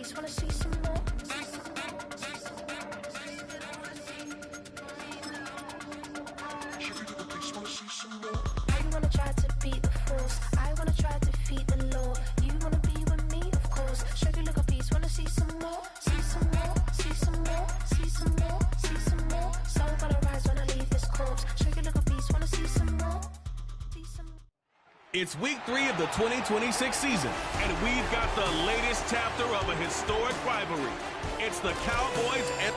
piece, wanna see some more? You wanna try to beat the force, I wanna try to defeat the law. You wanna be with me, of course. Sugar little piece, wanna see some more? See some more, see some more, see some more, see some more. Soul gonna rise when I leave this corpse. Sugar little piece, wanna see some more? See some more. It's week 3 of the 2026 season, and we've got the latest chapter of a historic rivalry. It's the Cowboys and...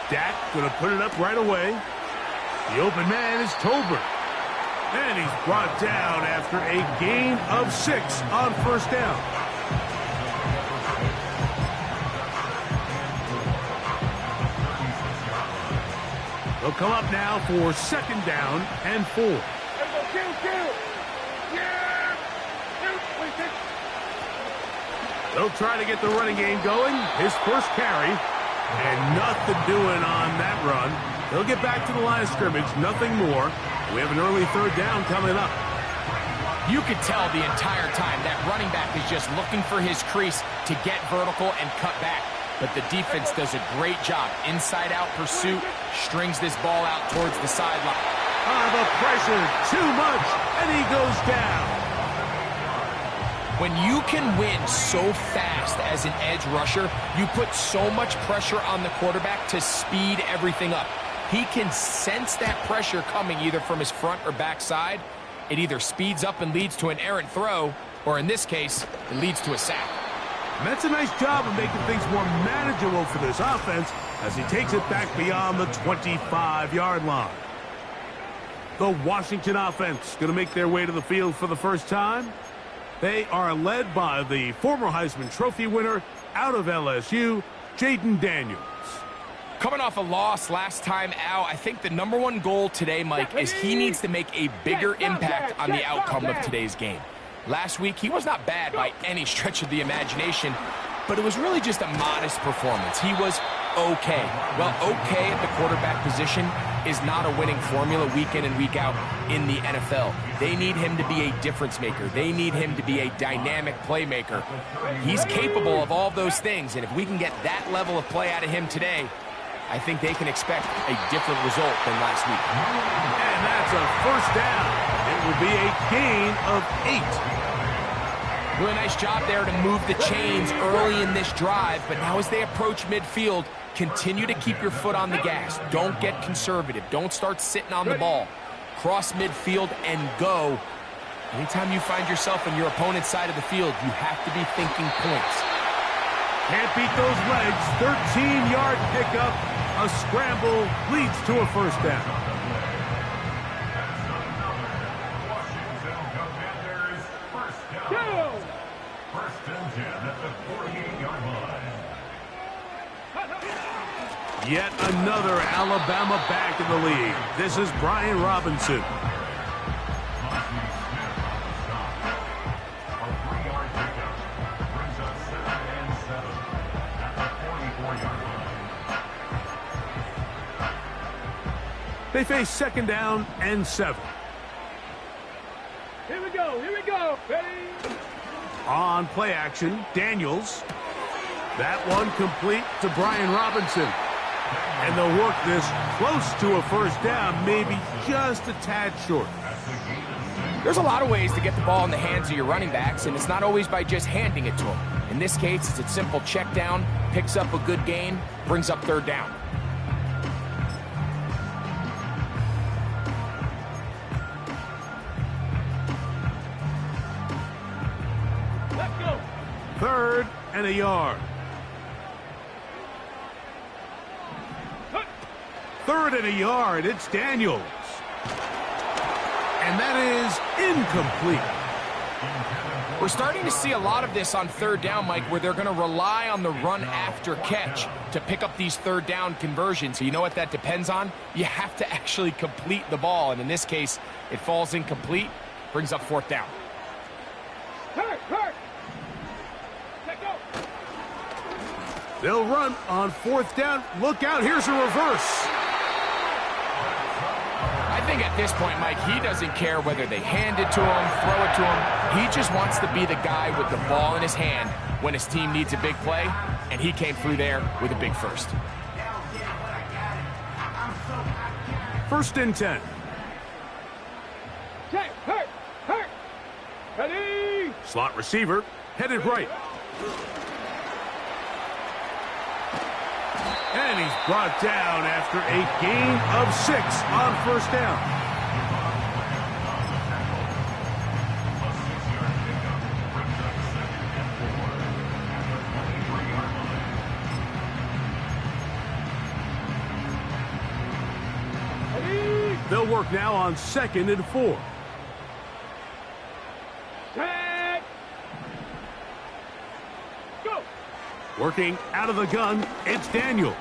Dak going to put it up right away. The open man is Tolbert. And he's brought down after a gain of 6 on first down. They'll come up now for 2nd down and 4. They'll try to get the running game going. His first carry. And nothing doing on that run. They'll get back to the line of scrimmage, nothing more. We have an early 3rd down coming up. You could tell the entire time that running back is just looking for his crease to get vertical and cut back. But the defense does a great job. Inside-out pursuit, strings this ball out towards the sideline. The pressure, too much, and he goes down. When you can win so fast as an edge rusher, you put so much pressure on the quarterback to speed everything up. He can sense that pressure coming either from his front or back side. It either speeds up and leads to an errant throw, or in this case, it leads to a sack. And that's a nice job of making things more manageable for this offense as he takes it back beyond the 25-yard line. The Washington offense going to make their way to the field for the first time. They are led by the former Heisman Trophy winner out of LSU, Jaden Daniels. Coming off a loss last time out, I think the #1 goal today, Mike, is he needs to make a bigger impact on the outcome of today's game. Last week, he was not bad by any stretch of the imagination, but it was really just a modest performance. He was okay. Well, okay at the quarterback position is not a winning formula week in and week out in the NFL. They need him to be a difference maker. They need him to be a dynamic playmaker. He's capable of all those things, and if we can get that level of play out of him today, I think they can expect a different result than last week. And that's a first down. It will be a gain of 8. Really nice job there to move the chains early in this drive, but now as they approach midfield, continue to keep your foot on the gas. Don't get conservative. Don't start sitting on the ball. Cross midfield and go. Anytime you find yourself on your opponent's side of the field, you have to be thinking points. Can't beat those legs. 13-yard pickup. A scramble leads to a first down. First and 10 at the 48-yard line. Yet another Alabama back in the league. This is Brian Robinson. They face 2nd down and 7. Here we go, ready? On play action, Daniels. That one complete to Brian Robinson. And they'll work this close to a first down, maybe just a tad short. There's a lot of ways to get the ball in the hands of your running backs, and it's not always by just handing it to them. In this case, it's a simple check down, picks up a good gain, brings up 3rd down. Let's go. 3rd and a yard. 3rd and a yard. It's Daniels. And that is incomplete. We're starting to see a lot of this on third down, Mike, where they're going to rely on the run after catch to pick up these third down conversions. So you know what that depends on? You have to actually complete the ball. And in this case, it falls incomplete, brings up fourth down. Hurt! Let go! They'll run on fourth down. Look out, here's a reverse. I think at this point, Mike, he doesn't care whether they hand it to him, throw it to him. He just wants to be the guy with the ball in his hand when his team needs a big play, and he came through there with a big first. 1st and 10. Check! Hurt! Ready! Slot receiver, headed right. And he's brought down after a gain of 6 on 1st down. Ready! They'll work now on 2nd and 4. Check! Go! Working out of the gun, it's Daniels.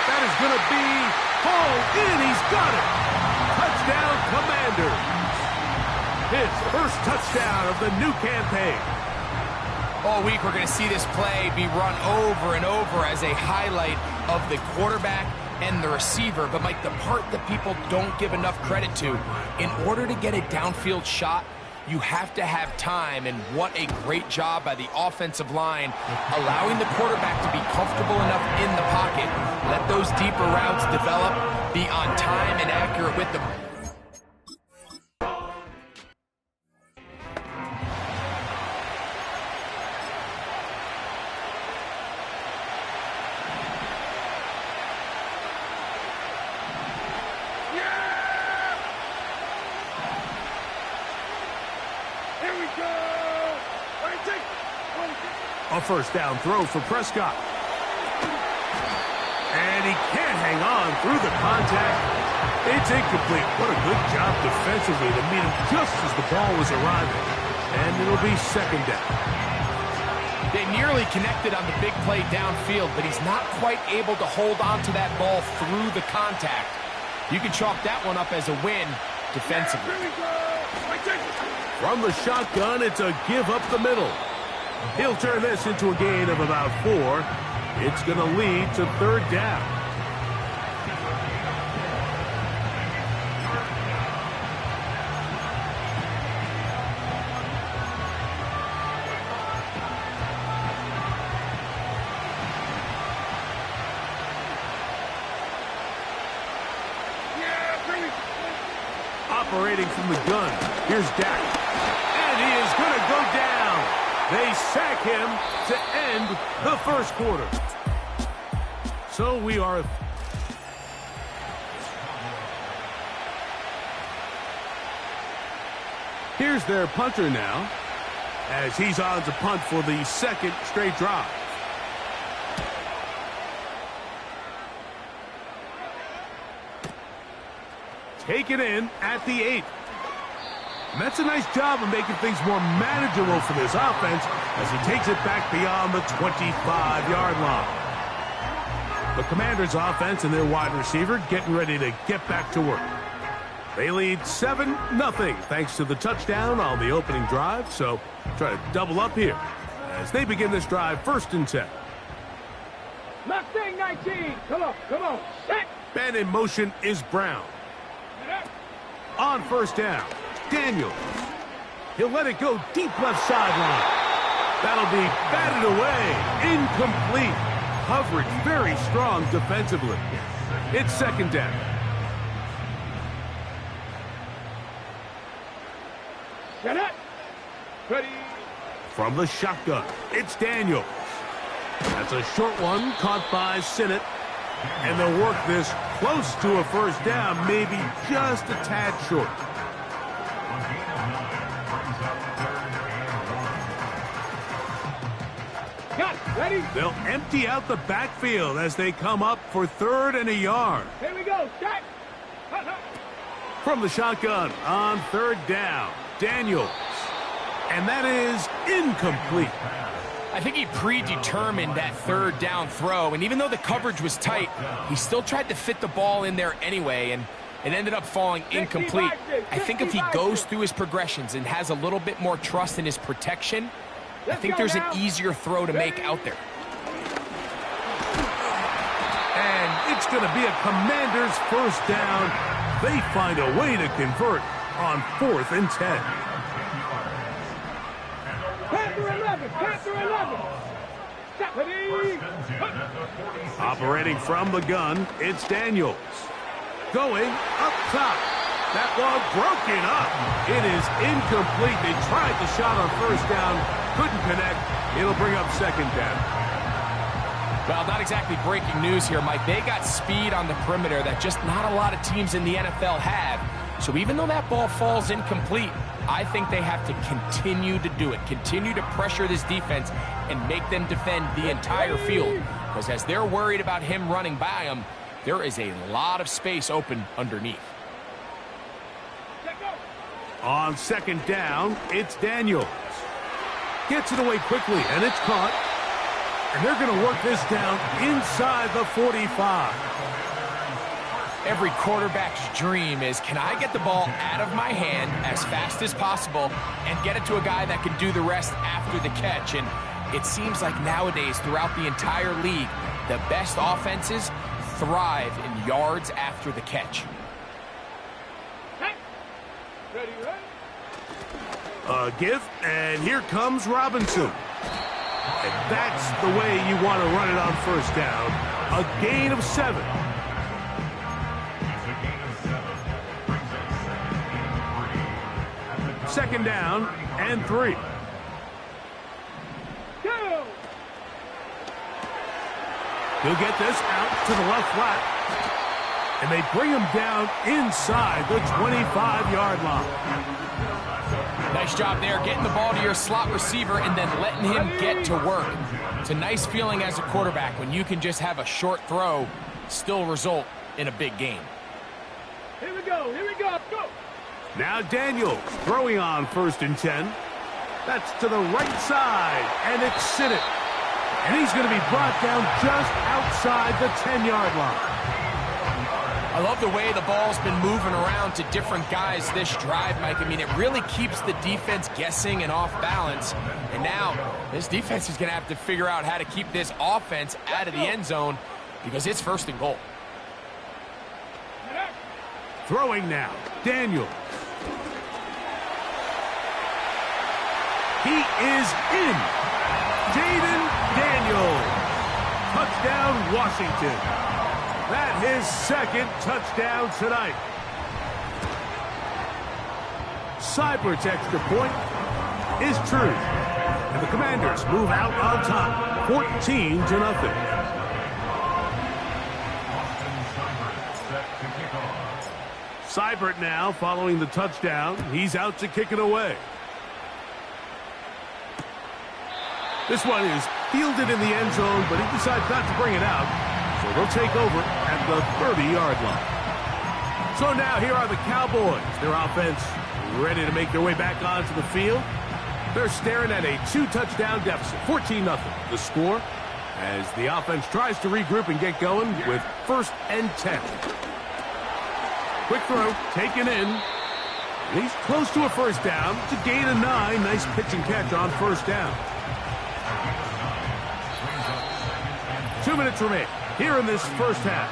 That is going to be hauled in. He's got it. Touchdown, Commanders. His first touchdown of the new campaign. All week, we're going to see this play be run over and over as a highlight of the quarterback and the receiver. But, Mike, the part that people don't give enough credit to, in order to get a downfield shot, you have to have time, and what a great job by the offensive line, allowing the quarterback to be comfortable enough in the pocket, let those deeper routes develop, be on time and accurate with them. A 1st down throw for Prescott. And he can't hang on through the contact. It's incomplete. What a good job defensively to meet him just as the ball was arriving. And it'll be 2nd down. They nearly connected on the big play downfield, but he's not quite able to hold on to that ball through the contact. You can chalk that one up as a win defensively. From the shotgun, it's a give up the middle. He'll turn this into a gain of about 4. It's going to lead to 3rd down. Operating from the gun, here's Dak. And he is going to go down. They sack him to end the 1st quarter. So we are... Here's their punter now, as he's on to punt for the 2nd straight drive. Take it in at the 8. That's a nice job of making things more manageable for this offense as he takes it back beyond the 25-yard line. The Commanders' offense and their wide receiver getting ready to get back to work. They lead 7-0 thanks to the touchdown on the opening drive, so try to double up here as they begin this drive 1st and 10. Mustang 19! Come on! Set! Man in motion is Brown. On 1st down, Daniels. He'll let it go deep left sideline. That'll be batted away. Incomplete. Coverage very strong defensively. It's 2nd down. Set up! Ready! From the shotgun, it's Daniels. That's a short one caught by Sinnott. And they'll work this close to a 1st down, maybe just a tad short. Got it. Ready? They'll empty out the backfield as they come up for 3rd and a yard. Here we go. Set! From the shotgun on third down, Daniels. And that is incomplete. I think he predetermined that third down throw, and even though the coverage was tight, he still tried to fit the ball in there anyway, and it ended up falling incomplete. I think if he goes through his progressions and has a little bit more trust in his protection, I think there's an easier throw to make out there. And it's going to be a Commanders first down. They find a way to convert on 4th and 10. Panther 11, Panther 11. Ready. Operating from the gun, it's Daniels. Going up top. That ball broken up. It is incomplete. They tried the shot on first down. Couldn't connect. It'll bring up second down. Well, not exactly breaking news here, Mike. They got speed on the perimeter that just not a lot of teams in the NFL have. So even though that ball falls incomplete, I think they have to continue to do it. Continue to pressure this defense and make them defend the entire field. Because as they're worried about him running by them, there is a lot of space open underneath. On second down, it's Daniels. Gets it away quickly, and it's caught. And they're going to work this down inside the 45. Every quarterback's dream is, can I get the ball out of my hand as fast as possible and get it to a guy that can do the rest after the catch? And it seems like nowadays, throughout the entire league, the best offenses thrive in yards after the catch. Ready, ready. A give, and here comes Robinson. And that's the way you want to run it on first down. A gain of 7. Second down and 3. Go. He'll get this out to the left flat. And they bring him down inside the 25-yard line. Nice job there, getting the ball to your slot receiver and then letting him get to work. It's a nice feeling as a quarterback when you can just have a short throw still result in a big game. Here we go, go. Now Daniels throwing on 1st and 10. That's to the right side, and it's Sinnott. And he's going to be brought down just outside the 10-yard line. I love the way the ball's been moving around to different guys this drive, Mike. I mean, it really keeps the defense guessing and off balance. And now this defense is going to have to figure out how to keep this offense out of the end zone because it's 1st and goal. Throwing now, Daniels. He is in. Jaden Daniels. Touchdown, Washington. That his 2nd touchdown tonight. Seibert's extra point is true. And the Commanders move out on top, 14-0. Seibert now following the touchdown. He's out to kick it away. This one is fielded in the end zone, but he decides not to bring it out. So they'll take over at the 30-yard line. So now here are the Cowboys. Their offense ready to make their way back onto the field. They're staring at a 2-touchdown deficit, 14-0. The score as the offense tries to regroup and get going with 1st and 10. Quick throw, taken in. And he's close to a first down. It's a gain of 9. Nice pitch and catch on first down. 2 minutes remain here in this first half.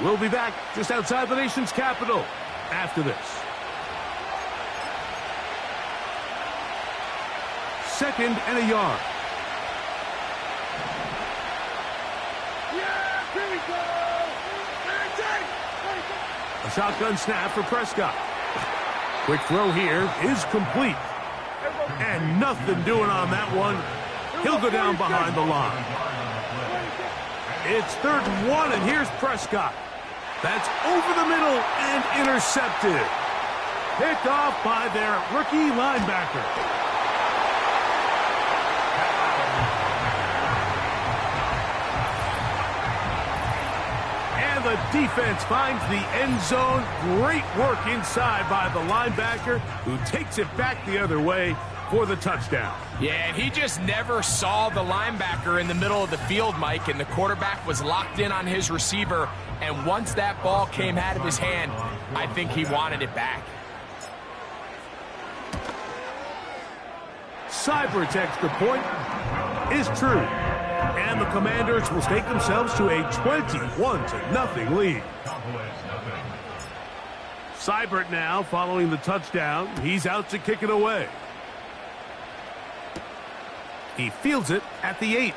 We'll be back just outside the nation's capital after this. 2nd and a yard. Yeah, here we go. A shotgun snap for Prescott. Quick throw here is complete. And nothing doing on that one. He'll go down behind the line. It's 3rd and 1, and here's Prescott. That's over the middle and intercepted. Picked off by their rookie linebacker. And the defense finds the end zone. Great work inside by the linebacker, who takes it back the other way for the touchdown. Yeah, and he just never saw the linebacker in the middle of the field, Mike, and the quarterback was locked in on his receiver, and once that ball came out of his hand, I think he wanted it back. Seibert's extra point is true, and the Commanders will stake themselves to a 21-0 lead. Seibert now following the touchdown. He's out to kick it away. He fields it at the 8.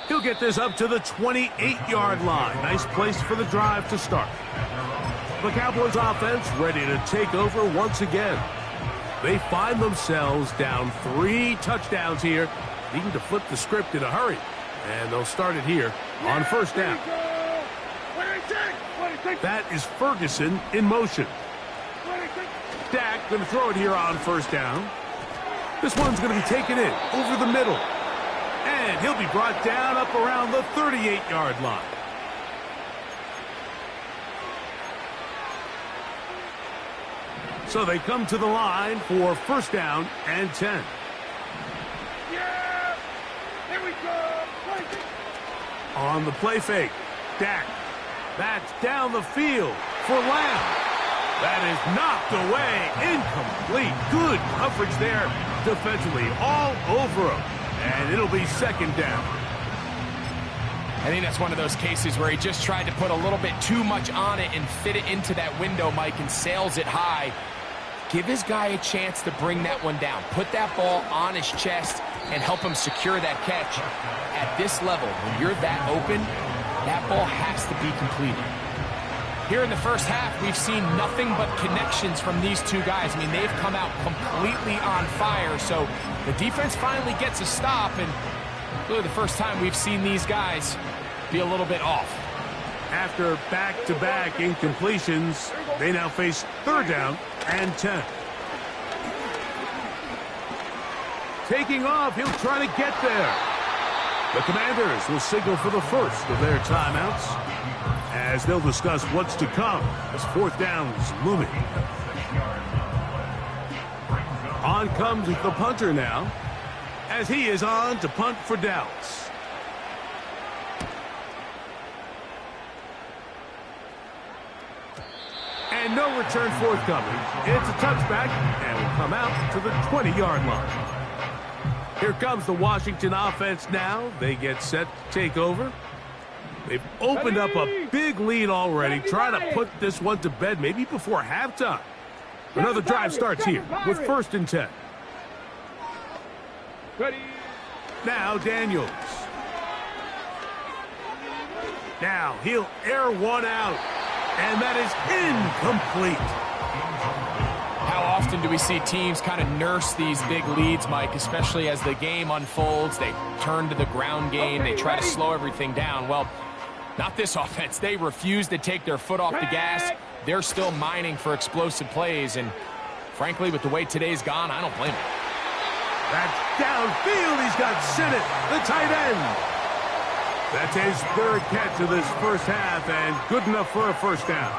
He'll get this up to the 28-yard line. Nice place for the drive to start. The Cowboys offense ready to take over once again. They find themselves down 3 touchdowns here, needing to flip the script in a hurry. And they'll start it here on first down. That is Ferguson in motion. Dak going to throw it here on first down. This one's going to be taken in over the middle. And he'll be brought down up around the 38-yard line. So they come to the line for first down and 10. Yeah! Here we go! On the play fake, Dak. That's down the field for Lamb. That is knocked away, incomplete. Good coverage there defensively, all over him. And it'll be second down. I think that's one of those cases where he just tried to put a little bit too much on it and fit it into that window, Mike, and sails it high. Give his guy a chance to bring that one down. Put that ball on his chest and help him secure that catch. At this level, when you're that open, that ball has to be completed. Here in the first half, we've seen nothing but connections from these two guys. I mean, they've come out completely on fire, so the defense finally gets a stop, and really the first time we've seen these guys be a little bit off. After back-to-back incompletions, they now face third down and 10. Taking off, he'll try to get there. The Commanders will signal for the first of their timeouts as they'll discuss what's to come as fourth down is looming. On comes the punter now as he is on to punt for Dallas. And no return forthcoming. It's a touchback and will come out to the 20-yard line. Here comes the Washington offense now. They get set to take over. They've opened up a big lead already, trying to put this one to bed maybe before halftime. Another drive starts here with first and 10. Now Daniels. Now he'll air one out, and that is incomplete. How often do we see teams kind of nurse these big leads, Mike, especially as the game unfolds? They turn to the ground game. They try to slow everything down. Well, not this offense. They refuse to take their foot off the gas. They're still mining for explosive plays, and frankly, with the way today's gone, I don't blame them. That's downfield. He's got Sinnott, the tight end. That's his third catch of this first half, and good enough for a first down.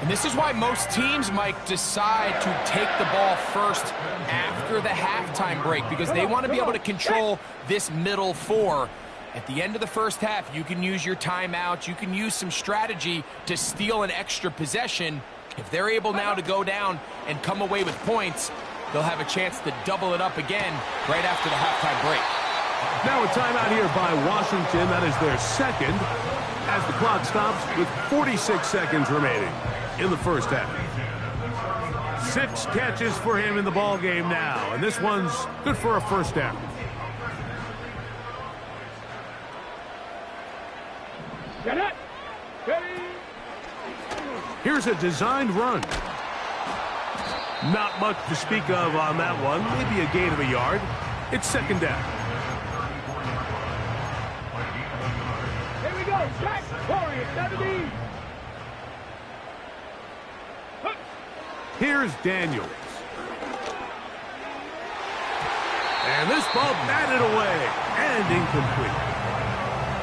And this is why most teams, Mike, decide to take the ball first after the halftime break, because they want to be able to control this middle four. At the end of the first half, you can use your timeout. You can use some strategy to steal an extra possession. If they're able now to go down and come away with points, they'll have a chance to double it up again right after the halftime break. Now a timeout here by Washington. That is their second, as the clock stops with 46 seconds remaining in the first half. 6 catches for him in the ball game now, and this one's good for a first down. Get it! Ready! Here's a designed run. Not much to speak of on that one. Maybe a gain of a yard. It's second down. Here we go! Back! Warrior 70! Here's Daniels. And this ball batted away and incomplete.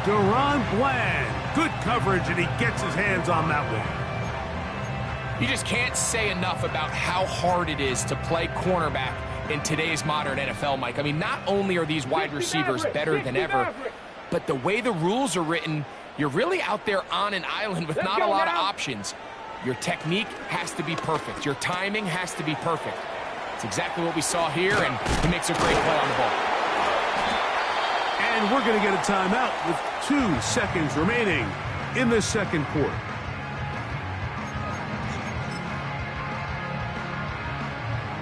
Deron Bland Good coverage, and he gets his hands on that one. You just can't say enough about how hard it is to play cornerback in today's modern NFL, Mike. I mean, not only are these wide receivers better than ever, but the way the rules are written, you're really out there on an island with not a lot of options. Your technique has to be perfect. Your timing has to be perfect. It's exactly what we saw here, and he makes a great play on the ball. And we're going to get a timeout with 2 seconds remaining in the second quarter.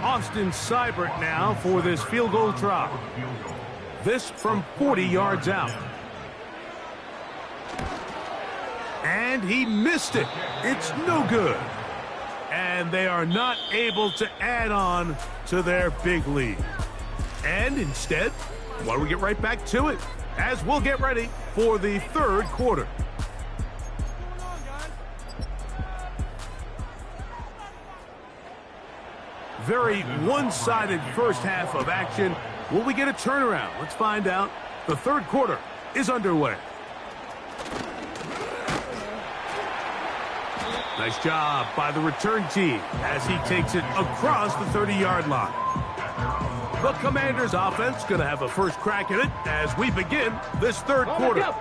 Austin Seibert now for this field goal try. This from 40 yards out. And he missed it. It's no good. And they are not able to add on to their big lead. And instead, why don't we get right back to it as we'll get ready for the third quarter. Very one-sided first half of action. Will we get a turnaround? Let's find out. The third quarter is underway. Nice job by the return team as he takes it across the 30-yard line. The Commanders' offense going to have a first crack at it as we begin this third quarter.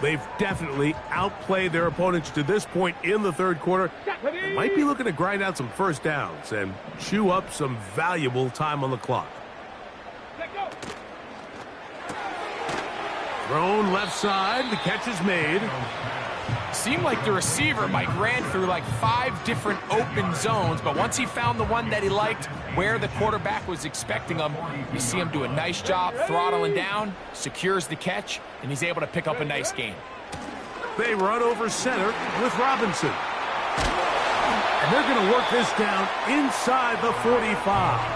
They've definitely outplayed their opponents to this point in the third quarter. They might be looking to grind out some first downs and chew up some valuable time on the clock. Thrown left side. The catch is made. Seemed like the receiver, Mike, ran through like 5 different open zones, but once he found the one that he liked, where the quarterback was expecting him, you see him do a nice job throttling down, secures the catch, and he's able to pick up a nice gain. They run over center with Robinson. And they're going to work this down inside the 45.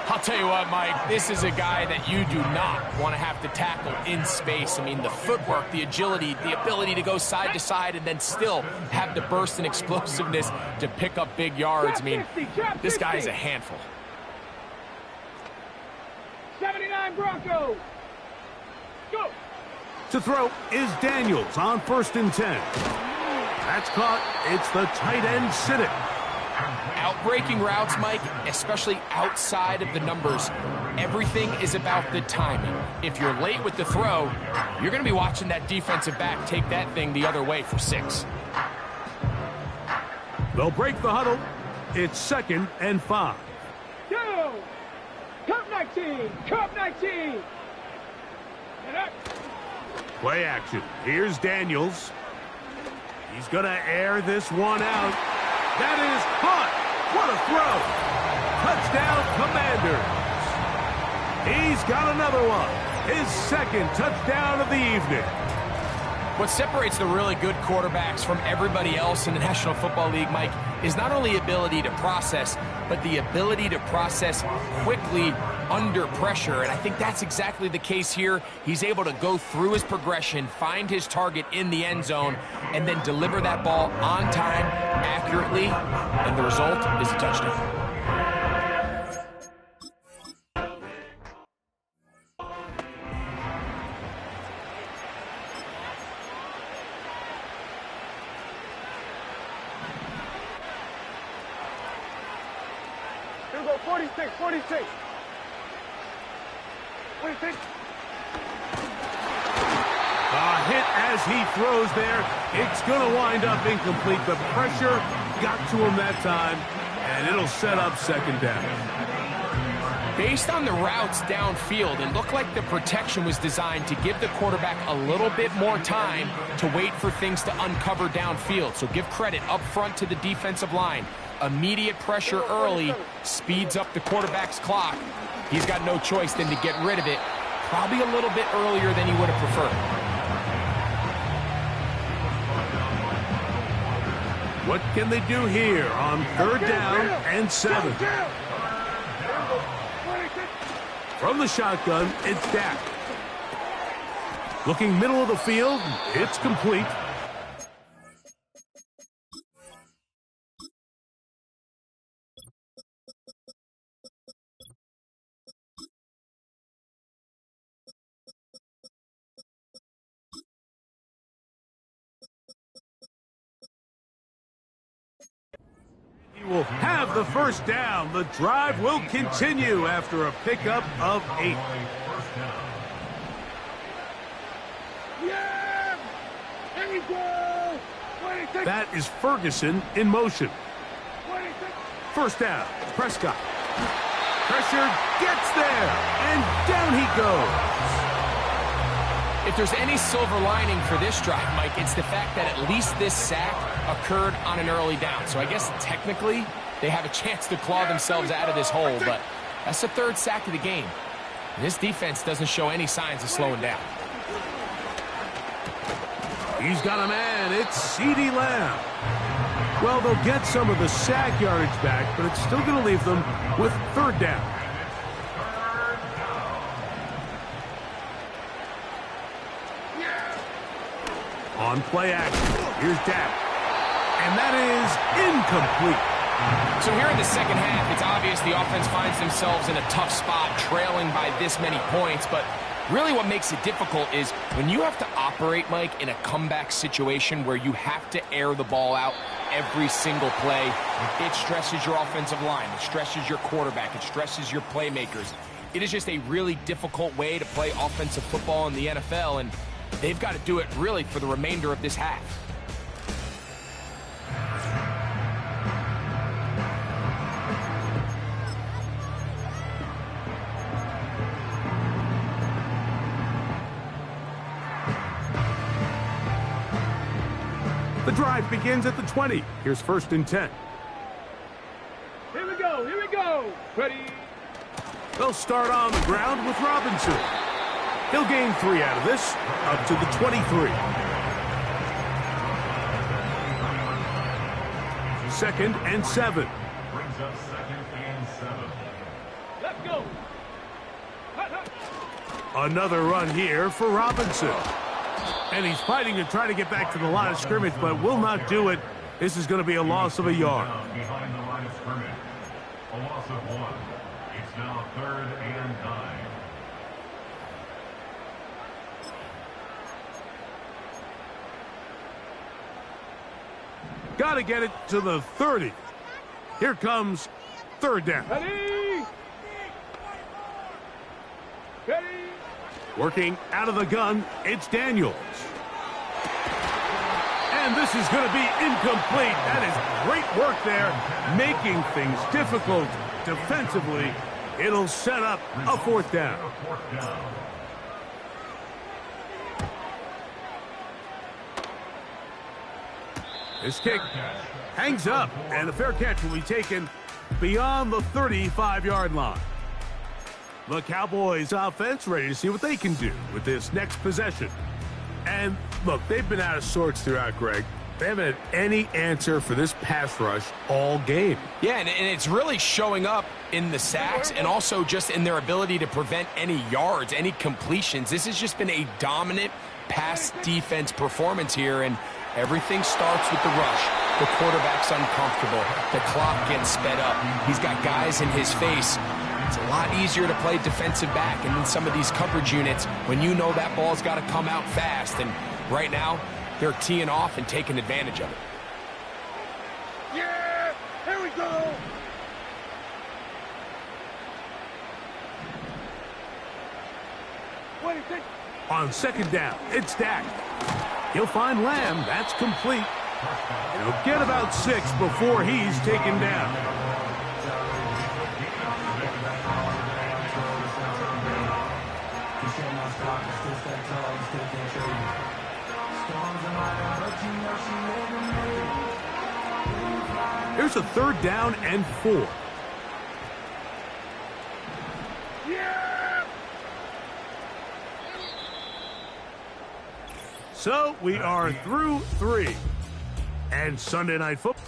I'll tell you what, Mike, this is a guy that you do not want to have to tackle in space. I mean, the footwork, the agility, the ability to go side to side and then still have the burst and explosiveness to pick up big yards. I mean, this guy is a handful. 79 Broncos. Go. To throw is Daniels on 1st and 10. That's caught. It's the tight end Siddick. Outbreaking routes, Mike, especially outside of the numbers, everything is about the timing. If you're late with the throw, you're going to be watching that defensive back take that thing the other way for 6. They'll break the huddle. It's 2nd and 5. Go. Cup 19. Cup 19. And up. Play action. Here's Daniels. He's going to air this one out. That is caught. What a throw. Touchdown, Commanders. He's got another one. His 2nd touchdown of the evening. What separates the really good quarterbacks from everybody else in the National Football League, Mike, is not only ability to process, but the ability to process quickly under pressure. And I think that's exactly the case here. He's able to go through his progression, find his target in the end zone, and then deliver that ball on time, accurately, and the result is a touchdown. Here we go. 46. 46. 46. A hit as he throws there. It's going to wind up incomplete. The pressure got to him that time, and it'll set up 2nd down. Based on the routes downfield, it looked like the protection was designed to give the quarterback a little bit more time to wait for things to uncover downfield. So give credit up front to the defensive line. Immediate pressure early speeds up the quarterback's clock. He's got no choice than to get rid of it, probably a little bit earlier than he would have preferred. What can they do here on 3rd down and 7? From the shotgun, it's Dak. Looking middle of the field, it's complete. will have the first down. The drive will continue after a pickup of 8. Yeah! There we go! 26. That is Ferguson in motion. 26. First down, Prescott. Pressure gets there, and down he goes. If there's any silver lining for this drive, Mike, it's the fact that at least this sack occurred on an early down. So I guess technically they have a chance to claw themselves out of this hole, but that's the 3rd sack of the game. This defense doesn't show any signs of slowing down. He's got a man. It's CeeDee Lamb. Well, they'll get some of the sack yardage back, but it's still going to leave them with 3rd down. On play action, here's Dak. And that is incomplete. So here in the second half, it's obvious the offense finds themselves in a tough spot, trailing by this many points. But really what makes it difficult is when you have to operate, Mike, in a comeback situation where you have to air the ball out every single play, it stresses your offensive line, it stresses your quarterback, it stresses your playmakers. It is just a really difficult way to play offensive football in the NFL, and they've got to do it really for the remainder of this half. The drive begins at the 20. Here's 1st and 10. Here we go, here we go. Ready? They'll start on the ground with Robinson. He'll gain 3 out of this, up to the 23. 2nd and 7. Brings up 2nd and 7. Let's go. Another run here for Robinson. And he's fighting to try to get back to the line of scrimmage, but will not do it. This is going to be a loss of a yard. Behind the line of scrimmage. A loss of 1. It's now 3rd and 9. Got to get it to the 30. Here comes 3rd down. Ready? Ready? Working out of the gun, it's Daniels. And this is going to be incomplete. That is great work there, making things difficult defensively. It'll set up a 4th down. This kick hangs up, and a fair catch will be taken beyond the 35-yard line. The Cowboys offense ready to see what they can do with this next possession. And look, they've been out of sorts throughout, Greg. They haven't had any answer for this pass rush all game. Yeah, and it's really showing up in the sacks and also just in their ability to prevent any yards, any completions. This has just been a dominant pass defense performance here, and everything starts with the rush. The quarterback's uncomfortable. The clock gets sped up. He's got guys in his face. It's a lot easier to play defensive back and in some of these coverage units when you know that ball's got to come out fast. And right now, they're teeing off and taking advantage of it. Yeah! Here we go! On 2nd down, it's Dak. He'll find Lamb. That's complete. And he'll get about 6 before he's taken down. Here's a 3rd down and 4. Yeah! So we are through 3. And Sunday Night Football.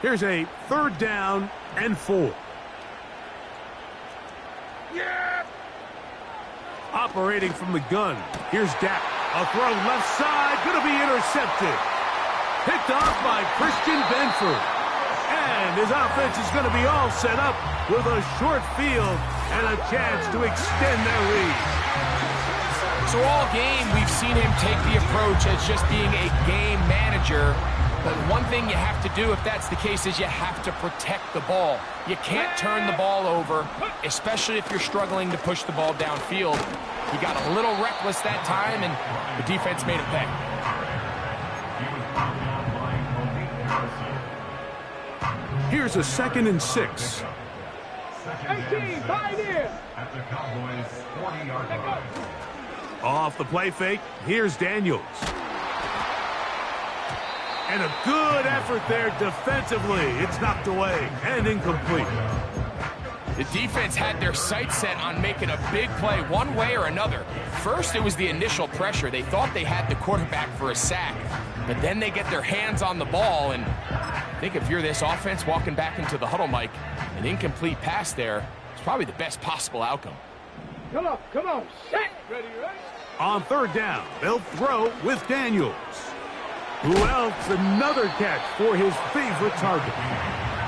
Here's a 3rd down and 4. Yeah! Operating from the gun. Here's Dak. A throw left side. Going to be intercepted. Picked off by Christian Benford. And his offense is going to be all set up with a short field and a chance to extend their lead. So all game, we've seen him take the approach as just being a game manager. But one thing you have to do if that's the case is you have to protect the ball. You can't turn the ball over, especially if you're struggling to push the ball downfield. He got a little reckless that time, and the defense made him pay. Here's a 2nd and 6. 18, pioneer. At the Cowboys' 40-yard line. Off the play fake, here's Daniels. And a good effort there defensively. It's knocked away and incomplete. The defense had their sights set on making a big play one way or another. First, it was the initial pressure. They thought they had the quarterback for a sack, but then they get their hands on the ball, and I think if you're this offense walking back into the huddle, Mike, an incomplete pass there is probably the best possible outcome. Come on, set. Ready, right? On 3rd down, they'll throw with Daniels. Who else? Another catch for his favorite target.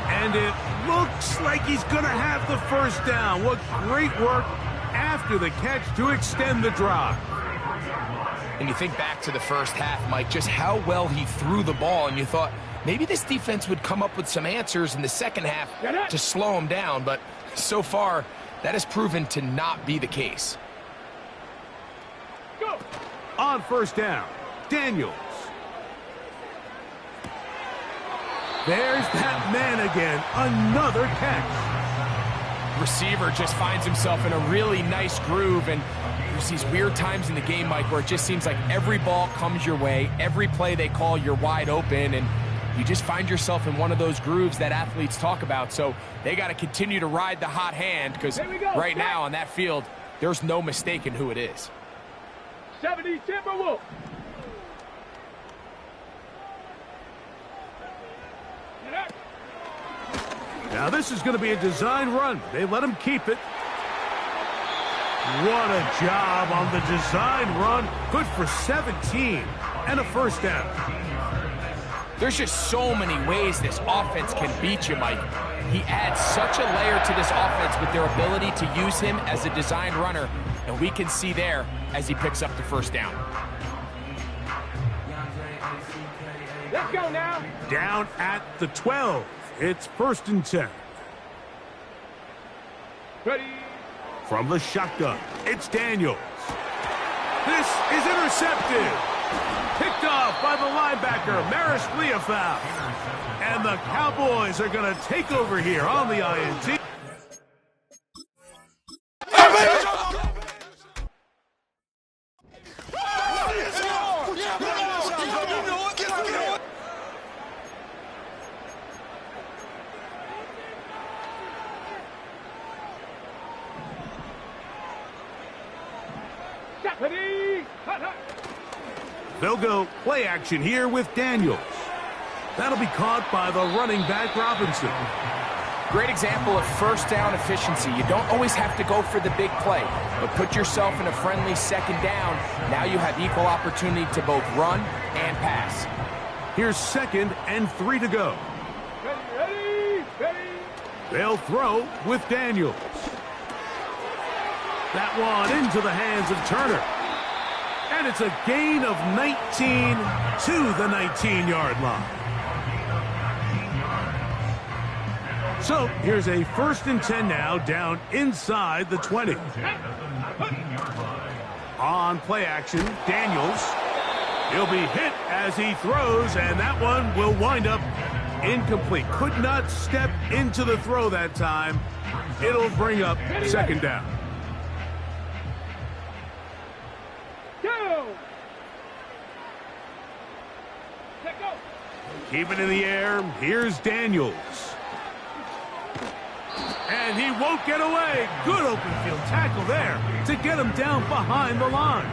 And it looks like he's going to have the 1st down. What great work after the catch to extend the drive. And you think back to the first half, Mike, just how well he threw the ball, and you thought maybe this defense would come up with some answers in the second half to slow him down, but so far that has proven to not be the case. Go. On 1st down, Daniels. There's that man again, another catch. Receiver just finds himself in a really nice groove, and there's these weird times in the game, Mike, where it just seems like every ball comes your way, every play they call, you're wide open, and you just find yourself in one of those grooves that athletes talk about. So they got to continue to ride the hot hand, because right now on that field, there's no mistaking who it is. 70 Timberwolf. Now this is going to be a design run. They let him keep it. What a job on the design run. Good for 17 and a 1st down. There's just so many ways this offense can beat you, Mike. He adds such a layer to this offense with their ability to use him as a design runner, and we can see there as he picks up the 1st down. Let's go now. Down at the 12. It's 1st and 10. Ready. From the shotgun, it's Daniels. This is intercepted. Picked off by the linebacker, Maris Leofau. And the Cowboys are going to take over here on the INT. They'll go play action here with Daniels. That'll be caught by the running back, Robinson. Great example of 1st down efficiency. You don't always have to go for the big play, but put yourself in a friendly 2nd down. Now you have equal opportunity to both run and pass. Here's 2nd and 3 to go. Ready. They'll throw with Daniels. That one into the hands of Turner. And it's a gain of 19 to the 19-yard line. So here's a 1st and 10 now, down inside the 20. On play action, Daniels. He'll be hit as he throws, and that one will wind up incomplete. Could not step into the throw that time. It'll bring up 2nd down. Keep it in the air. Here's Daniels. And he won't get away. Good open field tackle there to get him down behind the line.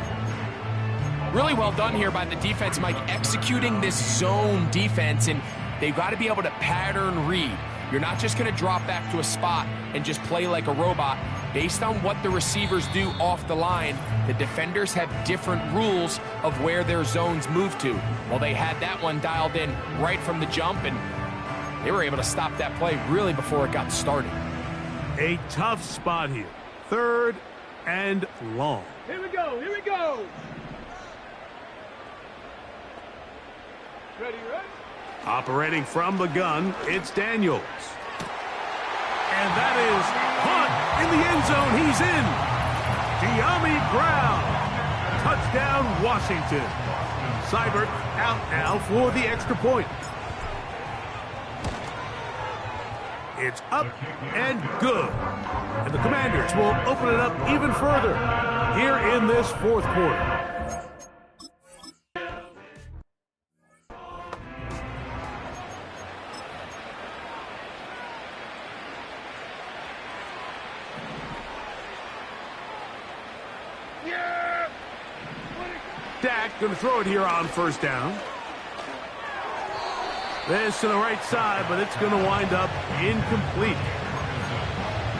Really well done here by the defense, Mike, executing this zone defense, and they've got to be able to pattern read. You're not just going to drop back to a spot and just play like a robot. Based on what the receivers do off the line, the defenders have different rules of where their zones move to. Well, they had that one dialed in right from the jump, and they were able to stop that play really before it got started. A tough spot here. 3rd and long. Here we go, here we go. Ready, ready? Operating from the gun, it's Daniels. And that is Hunt in the end zone. He's in. De'Ami Brown. Touchdown, Washington. Seibert out now for the extra point. It's up and good. And the Commanders will open it up even further here in this 4th quarter. Dak going to throw it here on 1st down. This to the right side, but it's going to wind up incomplete.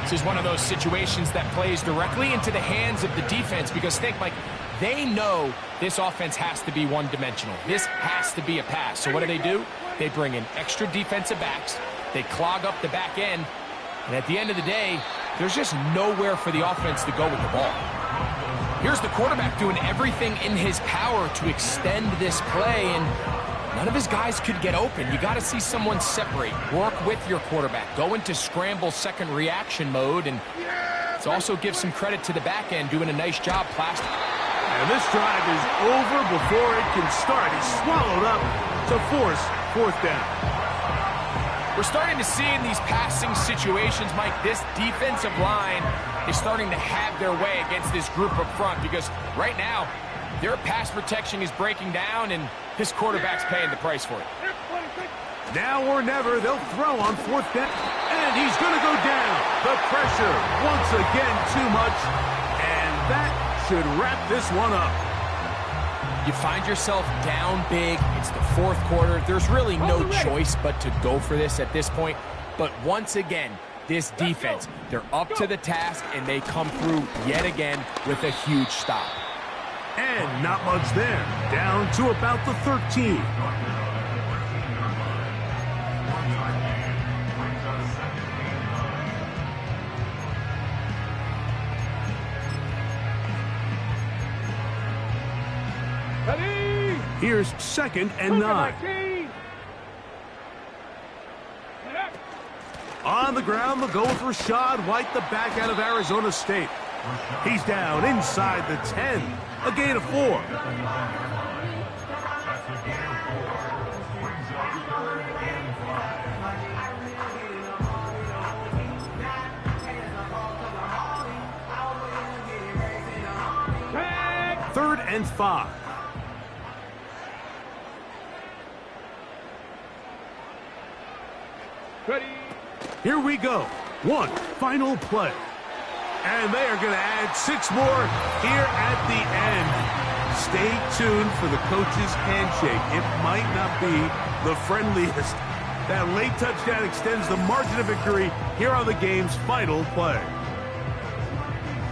This is one of those situations that plays directly into the hands of the defense because think, Mike, they know this offense has to be one-dimensional. This has to be a pass. So what do? They bring in extra defensive backs. They clog up the back end. And at the end of the day, there's just nowhere for the offense to go with the ball. Here's the quarterback doing everything in his power to extend this play, and none of his guys could get open. You got to see someone separate, work with your quarterback, go into scramble second reaction mode, and it also gives some credit to the back end doing a nice job plastic. And this drive is over before it can start. He's swallowed up to force 4th down. We're starting to see in these passing situations, Mike, this defensive line is starting to have their way against this group up front because right now, their pass protection is breaking down and this quarterback's paying the price for it. Now or never, they'll throw on 4th down. And he's going to go down. The pressure, once again, too much. And that should wrap this one up. You find yourself down big. It's the 4th quarter. There's really no choice but to go for this at this point. But once again, this defense, they're up to the task, and they come through yet again with a huge stop. And not much there. Down to about the 13. Ready? Here's 2nd and 9. On the ground, they'll go with Rachaad White, the back out of Arizona State. He's down inside the 10. A gain of 4. Third and 5. Ready? Here we go. One final play. And they are going to add 6 more here at the end. Stay tuned for the coach's handshake. It might not be the friendliest. That late touchdown extends the margin of victory here on the game's final play.